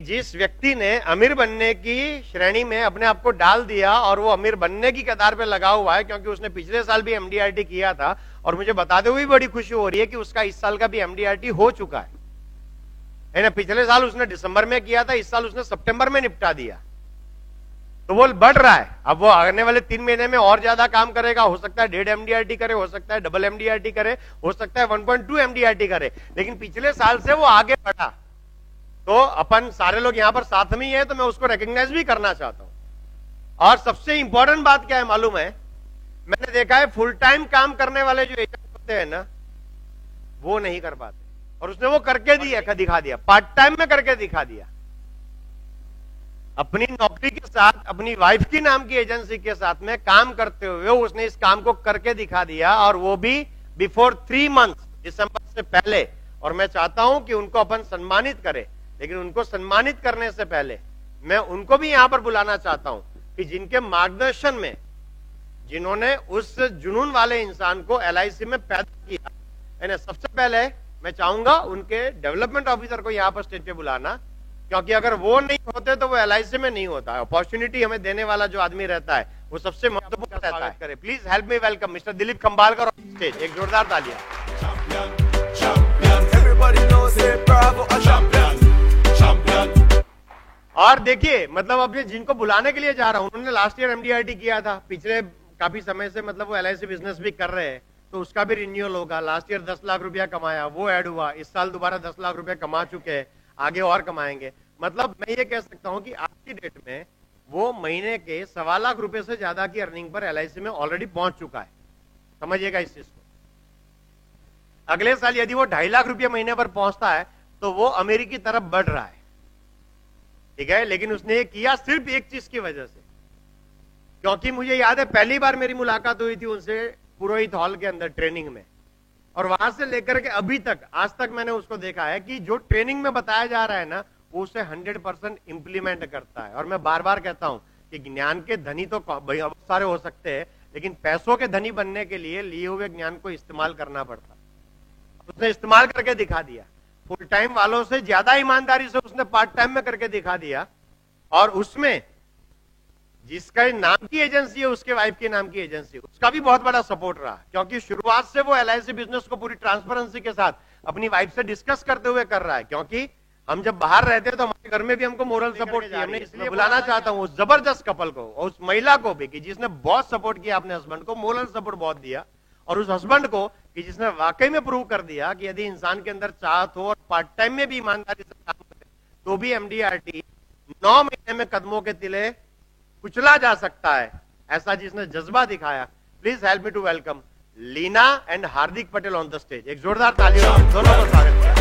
जिस व्यक्ति ने अमीर बनने की श्रेणी में अपने आप को डाल दिया और वो अमीर बनने की कतार पे लगा हुआ है, क्योंकि उसने पिछले साल भी एमडीआरटी किया था और मुझे बताते हुए बड़ी खुशी हो रही है कि उसका इस साल का भी एमडीआरटी हो चुका है ना। पिछले साल उसने दिसंबर में किया था, इस साल उसने सितंबर में निपटा दिया, तो वो बढ़ रहा है। अब वो आने वाले 3 महीने में और ज्यादा काम करेगा, हो सकता है 1.5 एमडीआरटी करे, हो सकता है डबल एमडीआरटी करे, हो सकता है 1.2 एमडीआरटी करे, लेकिन पिछले साल से वो आगे बढ़ा। तो अपन सारे लोग यहां पर साथ में ही है, तो मैं उसको रिकॉग्नाइज भी करना चाहता हूं। और सबसे इंपॉर्टेंट बात क्या है मालूम है, मैंने देखा है फुल टाइम काम करने वाले जो एजेंट होते हैं ना, वो नहीं कर पाते, और उसने वो करके दिखा दिया, पार्ट टाइम में करके दिखा दिया। अपनी नौकरी के साथ, अपनी वाइफ की नाम की एजेंसी के साथ में काम करते हुए उसने इस काम को करके दिखा दिया, और वो भी बिफोर 3 मंथ्स, दिसंबर से पहले। और मैं चाहता हूं कि उनको अपन सम्मानित करें, लेकिन उनको सम्मानित करने से पहले मैं उनको भी यहां पर बुलाना चाहता हूं कि जिनके मार्गदर्शन में, जिन्होंने उस जुनून वाले इंसान को एलआईसी में पैदा किया है ना, सबसे पहले मैं चाहूंगा उनके डेवलपमेंट ऑफिसर को यहां पर स्टेज पे बुलाना, क्योंकि अगर वो नहीं होते तो वो एलआईसी में नहीं होता। अपॉर्चुनिटी हमें देने वाला जो आदमी रहता है वो सबसे महत्वपूर्ण रहता है। Please help me welcome mister Dilip Khambalkar on stage. एक जोरदार तालियां। और देखिए, मतलब अब जिनको बुलाने के लिए जा रहा हूं, उन्होंने लास्ट ईयर एमडीआरटी किया था, पिछले काफी समय से मतलब वो एलआईसी बिजनेस भी कर रहे हैं, तो उसका भी रिन्यूअल होगा। लास्ट ईयर 10 लाख रुपया कमाया, वो ऐड हुआ, इस साल दोबारा 10 लाख रुपया कमा चुके हैं, आगे और कमाएंगे। मतलब मैं ये कह सकता हूं कि आज की डेट में वो महीने के 1.25 लाख रुपए से ज्यादा की अर्निंग पर एलआईसी में ऑलरेडी पहुंच चुका है। समझिएगा इस चीज को। अगले साल यदि वो 2.5 लाख रुपये महीने पर पहुंचता है तो वो अमीरी की तरफ बढ़ रहा है, ठीक है। लेकिन उसने ये किया सिर्फ एक चीज की वजह से, क्योंकि मुझे याद है पहली बार मेरी मुलाकात हुई थी उनसे पुरोहित हॉल के अंदर ट्रेनिंग में, और वहां से लेकर के अभी तक, आज तक मैंने उसको देखा है कि जो ट्रेनिंग में बताया जा रहा है ना, वो उसे 100% इंप्लीमेंट करता है। और मैं बार बार कहता हूं कि ज्ञान के धनी तो बहुत सारे हो सकते हैं, लेकिन पैसों के धनी बनने के लिए लिए हुए ज्ञान को इस्तेमाल करना पड़ता है। उसने इस्तेमाल करके दिखा दिया, फुल टाइम वालों से ज्यादा ईमानदारी से उसने पार्ट टाइम में करके दिखा दिया। और उसमें जिसका नाम की एजेंसी है, उसके वाइफ के नाम की एजेंसी, उसका भी बहुत बड़ा सपोर्ट रहा, क्योंकि शुरुआत से वो एलआईसी बिजनेस को पूरी ट्रांसपेरेंसी के साथ अपनी वाइफ से डिस्कस करते हुए कर रहा है। क्योंकि हम जब बाहर रहते हैं तो हमारे घर में भी हमको मोरल सपोर्ट किया। हमने इसलिए बुलाना चाहता हूं उस जबरदस्त कपल को, और उस महिला को भी कि जिसने बहुत सपोर्ट किया अपने हस्बैंड को, मोरल सपोर्ट बहुत दिया, और उस हस्बैंड को कि जिसने वाकई में प्रूव कर दिया कि यदि इंसान के अंदर चाहत हो और पार्ट टाइम में भी ईमानदारी से काम करे तो भी एमडीआरटी 9 महीने में कदमों के तिले कुचला जा सकता है, ऐसा जिसने जज्बा दिखाया। Please help me to welcome Leena and Hardik Patel on the stage. एक जोरदार तालियों दोनों को स्वागत करें।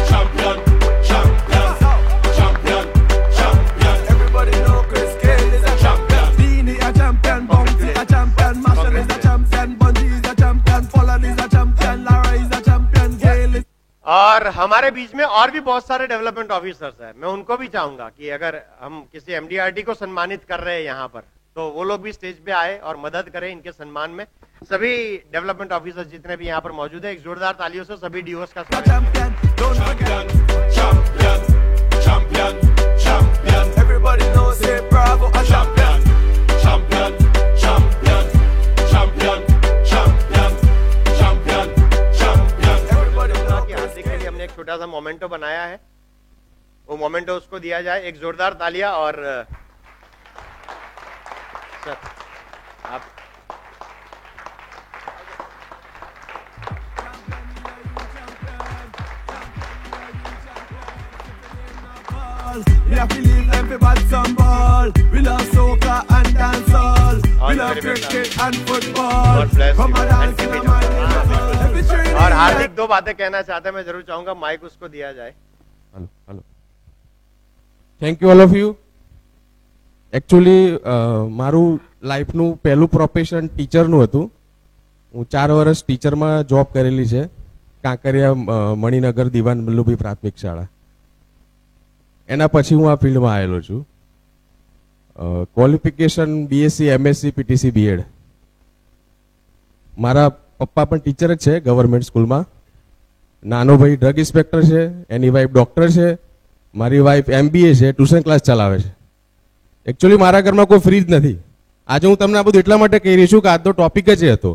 और हमारे बीच में और भी बहुत सारे डेवलपमेंट ऑफिसर्स हैं, मैं उनको भी चाहूंगा कि अगर हम किसी एमडीआरटी को सम्मानित कर रहे हैं यहाँ पर, तो वो लोग भी स्टेज पे आए और मदद करें इनके सम्मान में। सभी डेवलपमेंट ऑफिसर्स जितने भी यहाँ पर मौजूद है, एक जोरदार तालियों से सभी डीओस का छोटा सा मोमेंटो बनाया है, वो मोमेंटो उसको दिया जाए। एक जोरदार तालियां। और सर आप We love believe everybody some ball. We love soccer and dancehall. We love cricket and football. Come on dance in my mind. और हार्दिक 2 बातें कहना चाहते हैं, मैं जरूर चाहूंगा माइक उसको दिया जाए। Hello hello, thank you all of you. Actually મારું લાઈફનું પહેલું પ્રોફેશન ટીચરનું હતું। હું 4 વર્ષ ટીચરમાં જોબ કરેલી છે, કાંકરિયા મણિનગર દિવાન મલ્લુભાઈ પ્રાથમિક શાળા। એના પછી હું આ ફિલ્ડમાં આવેલો છું। Qualification BSc MSc PTC BEd. મારા પપ્પા પણ ટીચર જ છે ગવર્મેન્ટ સ્કૂલમાં। નાનો ભાઈ ડ્રગ ઇન્સ્પેક્ટર છે, એની વાઈફ ડોક્ટર છે, મારી વાઈફ MBA છે, ટ્યુશન ક્લાસ ચલાવે છે. એકચ્યુઅલી મારા ઘરમાં કોઈ ફ્રી જ નથી. આજે હું તમને આ બધું એટલા માટે કહી રહી છું કે આજનો ટોપિક જ એ હતો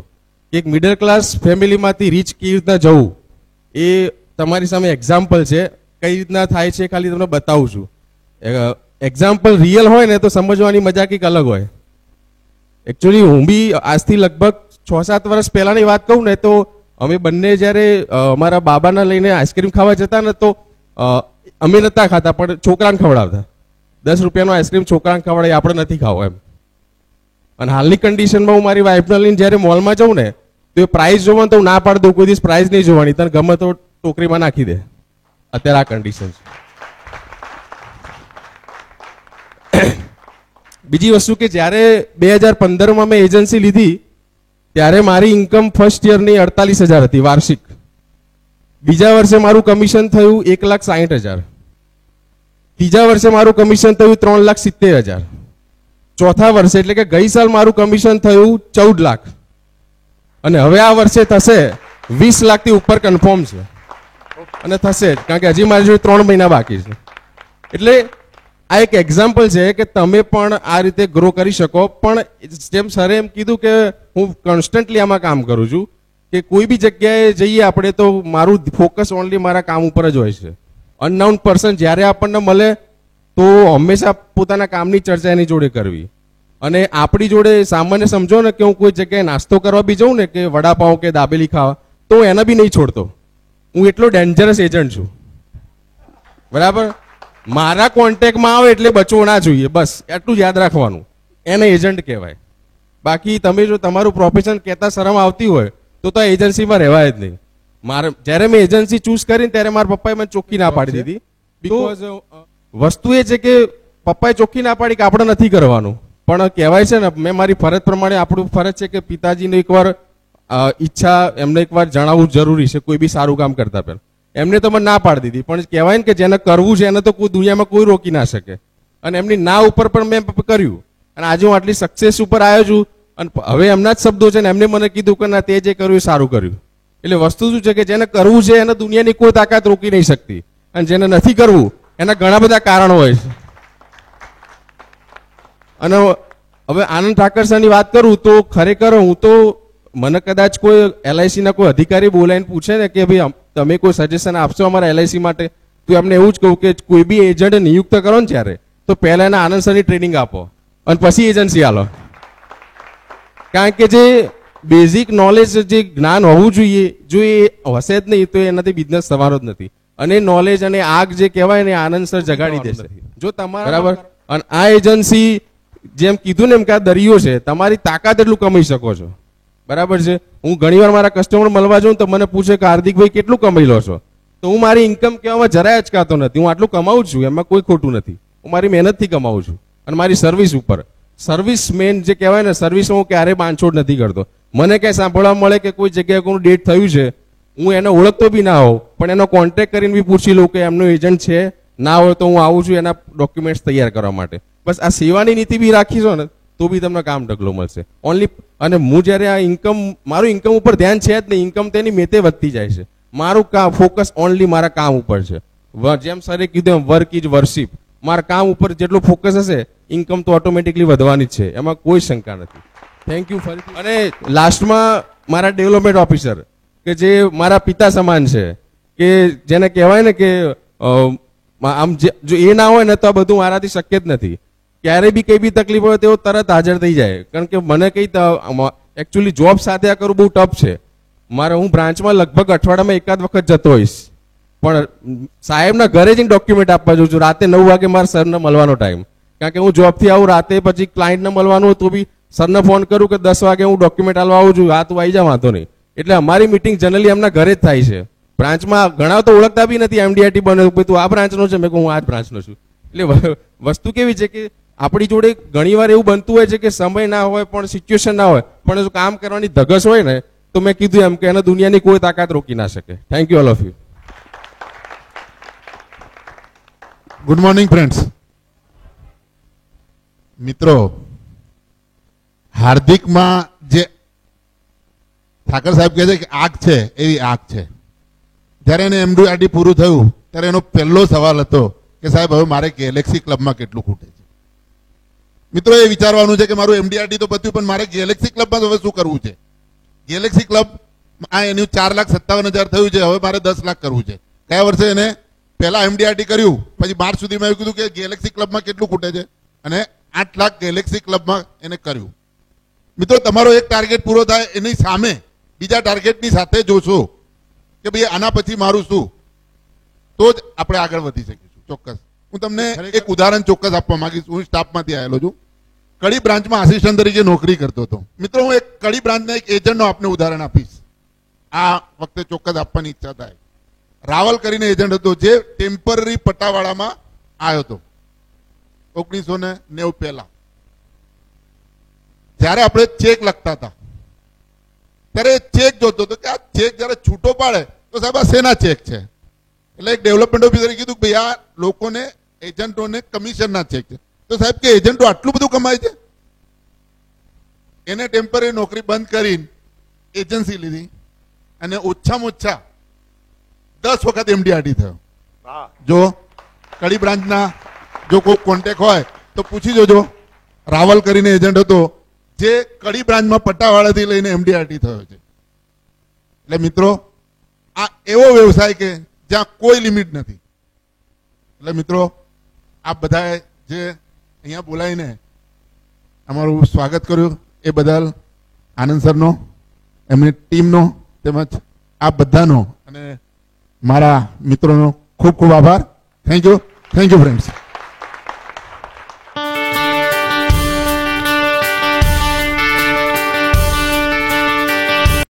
કે એક મિડલ ક્લાસ ફેમિલીમાંથી રીચ કેવી રીતના જવું, એ તમારી સામે એક્ઝામ્પલ છે. કઈ રીતના થાય છે ખાલી તમને બતાવું છું. એક્ઝામ્પલ રિયલ હોય ને તો સમજવાની મજા કંઈક અલગ હોય. એકચ્યુઅલી હું બી આજથી લગભગ 6-7 વર્ષ પહેલાની વાત કહું ને તો અમે બંને જ્યારે અમારા બાબાને લઈને આઈસ્ક્રીમ ખાવા જતા ને તો અમે નતા ખાતા પણ છોકરાને ખવડાવતા. 10 રૂપિયાનો આઈસ્ક્રીમ છોકરાને ખવડાવી, આપણે નથી ખાવો એમ. અને હાલની કન્ડિશનમાં હું મારી વાઈફને લઈને જ્યારે મોલમાં જાઉં ને તો એ પ્રાઇસ જોવાનું તો હું ના પાડી દઉં, કોઈ દિવસ પ્રાઇસ નહીં જોવાની, તને ગમે તો ટોકરીમાં નાખી દે. અત્યારે આ કન્ડિશન છે. બીજી વસ્તુ કે જ્યારે 2015માં મેં એજન્સી લીધી ત્યારે મારી ઇન્કમ ફર્સ્ટ યરની 48,000 હતી વાર્ષિક. બીજા વર્ષે મારું કમિશન થયું 1,60,000. ત્રીજા વર્ષે મારું કમિશન થયું 3,70,000. ચોથા વર્ષે એટલે કે ગઈ સાલ મારું કમિશન થયું 14 લાખ. અને હવે આ વર્ષે થશે 20 લાખથી ઉપર કન્ફર્મ છે. અને થશે જ, કારણ કે હજી મારી જોડે 3 મહિના બાકી છે. એટલે આ એક એક્ઝામ્પલ છે કે તમે પણ આ રીતે ગ્રો કરી શકો. પણ જેમ સરે એમ કીધું કે હું કોન્સ્ટન્ટલી આમાં કામ કરું છું કે કોઈ બી જગ્યાએ જઈએ આપણે તો મારું ફોકસ ઓનલી મારા કામ ઉપર જ હોય છે. અનનાઉન પર્સન જ્યારે આપણને મળે તો હંમેશા પોતાના કામની ચર્ચા એની જોડે કરવી. અને આપણી જોડે સામાન્ય સમજો ને કે હું કોઈ જગ્યાએ નાસ્તો કરવા બી જાઉં ને કે વડાપાઉં કે દાબેલી ખાવા તો હું એને બી નહીં છોડતો. હું એટલો ડેન્જરસ એજન્ટ છું. બરાબર? મારા કોન્ટેક્ટમાં આવે એટલે બચવો ના જોઈએ, બસ એટલું જ યાદ રાખવાનું. એને એજન્ટ કહેવાય. બાકી તમે જો તમારું પ્રોફેશન કહેતા શરમ આવતી હોય તો એજન્સીમાં રહેવાય જ નહીં. જ્યારે મેં એજન્સી ચૂઝ કરીને ત્યારે મારા પપ્પાએ મને ચોખ્ખી ના પાડી દીધી. બીકોઝ વસ્તુ એ છે કે પપ્પાએ ચોખ્ખી ના પાડી કે આપણે નથી કરવાનું, પણ કહેવાય છે ને મેં મારી ફરજ પ્રમાણે, આપણું ફરજ છે કે પિતાજીને એકવાર ઈચ્છા એમને એકવાર જણાવવું જરૂરી છે કોઈ બી સારું કામ કરતા પહેલા. એમને તો મને ના પાડી દીધી, પણ કહેવાય ને કે જેને કરવું છે એને તો કોઈ દુનિયામાં કોઈ રોકી ના શકે. અને એમની ના ઉપર પણ મેં કર્યું અને આજે હું આટલી સક્સેસ ઉપર આવ્યો છું. અને હવે એમના જ શબ્દો છે ને એમને મને કીધું કે ના તે જે કર્યું એ સારું કર્યું. એટલે વસ્તુ શું છે કે જેને કરવું છે એને દુનિયાની કોઈ તાકાત રોકી નહીં શકતી, અને જેને નથી કરવું એના ઘણા બધા કારણો હોય છે. અને હવે આનંદ ઠાકર સરની વાત કરું તો ખરેખર હું તો મને કદાચ કોઈ LIC ના કોઈ અધિકારી બોલાવીને પૂછે ને કે ભાઈ તમે કોઈ સજેશન આપશો અમારા LIC માટે, તો એમને એવું જ કહું કે કોઈ બી એજન્ટ નિયુક્ત કરો ને ત્યારે તો પહેલા એના આનંદ સરની ટ્રેનિંગ આપો અને પછી એજન્સી આલો. કારણ કે જે બેઝિક નોલેજ, જે જ્ઞાન હોવું જોઈએ, જો એ હશે જ નહીં તો એનાથી બિઝનેસ થવાનો જ નથી. અને નોલેજ અને આગ જે કહેવાય ને આનંદ સર જગાડી દેશે જો તમારા. બરાબર? અને આ એજન્સી જેમ કીધું ને એમ કે આ દરિયો છે, તમારી તાકાત એટલું કમાઈ શકો છો. બરાબર છે? હું ઘણીવાર મારા કસ્ટમર મળવા જાઉં તો મને પૂછે કે હાર્દિકભાઈ કેટલું કમાઈ લો છો? તો હું મારી ઇન્કમ કહેવામાં જરાય અચકાતો નથી. હું આટલું કમાવું છું, એમાં કોઈ ખોટું નથી. હું મારી મહેનતથી કમાવું છું અને મારી સર્વિસ ઉપર. સર્વિસ મેન જે કહેવાય ને, સર્વિસમાં હું ક્યારેય બાંધછોડ નથી કરતો. મને ક્યાંય સાંભળવા મળે કે કોઈ જગ્યાએ કોઈનું ડેટ થયું છે, હું એને ઓળખતો બી ના હોઉં પણ એનો કોન્ટેક્ટ કરીને બી પૂછી લઉં કે એમનો એજન્ટ છે, ના હોય તો હું આવું છું એના ડોક્યુમેન્ટ્સ તૈયાર કરવા માટે. બસ આ સેવાની નીતિ બી રાખીશો ને તો બી તમને કામ ઢગલો મળશે. ઓનલી અને હું જ્યારે આ ઇન્કમ, મારું ઇન્કમ ઉપર ધ્યાન છે જ નહીં, ઇન્કમ તેની મેતે વધતી જાય છે. મારું કામ ફોકસ ઓનલી મારા કામ ઉપર છે. જેમ સરે કીધું એમ વર્ક ઇઝ વર્શિપ. મારા કામ ઉપર જેટલું ફોકસ હશે ઇન્કમ તો ઓટોમેટિકલી વધવાની જ છે, એમાં કોઈ શંકા નથી. થેન્ક યુ ફરીથી. અને લાસ્ટમાં મારા ડેવલપમેન્ટ ઓફિસર કે જે મારા પિતા સમાન છે, કે જેને કહેવાય ને કે આમ જો એ ના હોય ને તો આ બધું મારાથી શક્ય જ નથી. ક્યારે બી કઈ બી તકલીફ હોય તેઓ તરત હાજર થઈ જાય. કારણ કે મને કઈ એકચ્યુઅલી જોબ સાથે આ કરવું બહુ ટફ છે. હું બ્રાન્ચમાં લગભગ અઠવાડિયામાં એકાદ વખત જતો હોઈશ, પણ સાહેબના ઘરે જઈને ડોક્યુમેન્ટ આપવા જઉં છું. રાતે 9 વાગે મારા સરને મળવાનો ટાઈમ, કારણ કે હું જોબથી આવું રાતે, પછી ક્લાયન્ટને મળવાનું તો બી સરને ફોન કરું કે 10 વાગે હું ડોક્યુમેન્ટ આલવા આવું છું, હા તું આવી જા, વાંધો નહીં. એટલે અમારી મિટિંગ જનરલી એમના ઘરે જ થાય છે. બ્રાન્ચમાં ઘણા તો ઓળખતા બી નથી, MDRT બને તું આ બ્રાન્ચનો છે, મેં કહું હું આ જ બ્રાન્ચનો છું. એટલે વસ્તુ કેવી છે કે આપણી જોડે ઘણીવાર એવું બનતું હોય છે કે સમય ના હોય પણ સિચ્યુએશન ના હોય, પણ જો કામ કરવાની ધગશ હોય ને તો મેં કીધું એમ કે એને દુનિયાની કોઈ તાકાત રોકી ના શકે. Thank you all of you. Good morning friends. મિત્રો, હાર્દિકમાં જે ઠાકર સાહેબ કહે છે કે આગ છે, એવી આગ છે. જ્યારે એને MDRT પૂરું થયું ત્યારે એનો પહેલો સવાલ હતો કે સાહેબ હવે મારે ગેલેક્સી ક્લબમાં કેટલું ખૂટે છે. મિત્રો એ વિચારવાનું છે કે મારું એમડીઆરટી તો પત્યું, પણ મારે ગેલેક્સી ક્લબમાં હવે શું કરવું છે. ગેલેક્સી ક્લબ આ એનું 4,57,000 થયું છે, હવે મારે 10 લાખ કરવું છે. કયા વર્ષે એને પહેલા એમડીઆરટી કર્યું, પછી માર્ચ સુધીમાં એવું કીધું કે ગેલેક્સી ક્લબમાં કેટલું ખૂટે છે, અને 8 લાખ ગેલેક્સી ક્લબમાં એને કર્યું. મિત્રો તમારો એક ટાર્ગેટ પૂરો થાય એની સામે બીજા ટાર્ગેટની સાથે જોશો કે ભાઈ આના પછી મારું શું, તો જ આપણે આગળ વધી શકીશું. ચોક્કસ હું તમને એક ઉદાહરણ ચોક્કસ આપવા માંગીશ. હું સ્ટાફમાંથી આવેલો છું, કડી બ્રાન્ચમાં આસિસ્ટન્ટ તરીકે નોકરી કરતો હતો. મિત્રો હું એક કડી બ્રાન્ચના એક એજન્ટનો આપને ઉદાહરણ આપીશ. આ વખતે ચોક્કસ આપવાની ઈચ્છા થાય. રાવલ કરીને એજન્ટ હતો, જે ટેમ્પરરી પટ્ટાવાળામાં આવ્યો હતો 1990 પહેલા. જ્યારે આપણે ચેક લખતા હતા ત્યારે ચેક જોતો હતો કે આ ચેક જયારે છૂટો પાડે તો સાહેબ આ શેના ચેક છે. એટલે એક ડેવલપમેન્ટ ઓફિસરે કીધું કે ભાઈ આ લોકોને એજન્ટોને કમિશનના ચેક છે. તો સાહેબ કે એજન્ટો આટલું બધું કમાય છે. એને ટેમ્પરરી નોકરી બંધ કરીને એજન્સી લીધી અને ઓછામાં ઓછા 10 વખત એમડીઆરટી થયો. જો કડી બ્રાન્ચના જો કોઈ કોન્ટેક્ટ હોય તો પૂછી જોજો. રાવલ કરીને એજન્ટ હતો, જે કડી બ્રાન્ચમાં પટ્ટાવાળાથી લઈને એમડીઆરટી થયો છે. એટલે મિત્રો આ એવો વ્યવસાય કે જ્યાં કોઈ લિમિટ નથી. એટલે મિત્રો આ બધાએ જે અહીંયા બોલાવીને અમારું સ્વાગત કર્યું એ બદલ આનંદ સરનો, એમની ટીમનો, તેમજ આ બધાનો અને મારા મિત્રોનો ખૂબ ખૂબ આભાર. Thank you friends.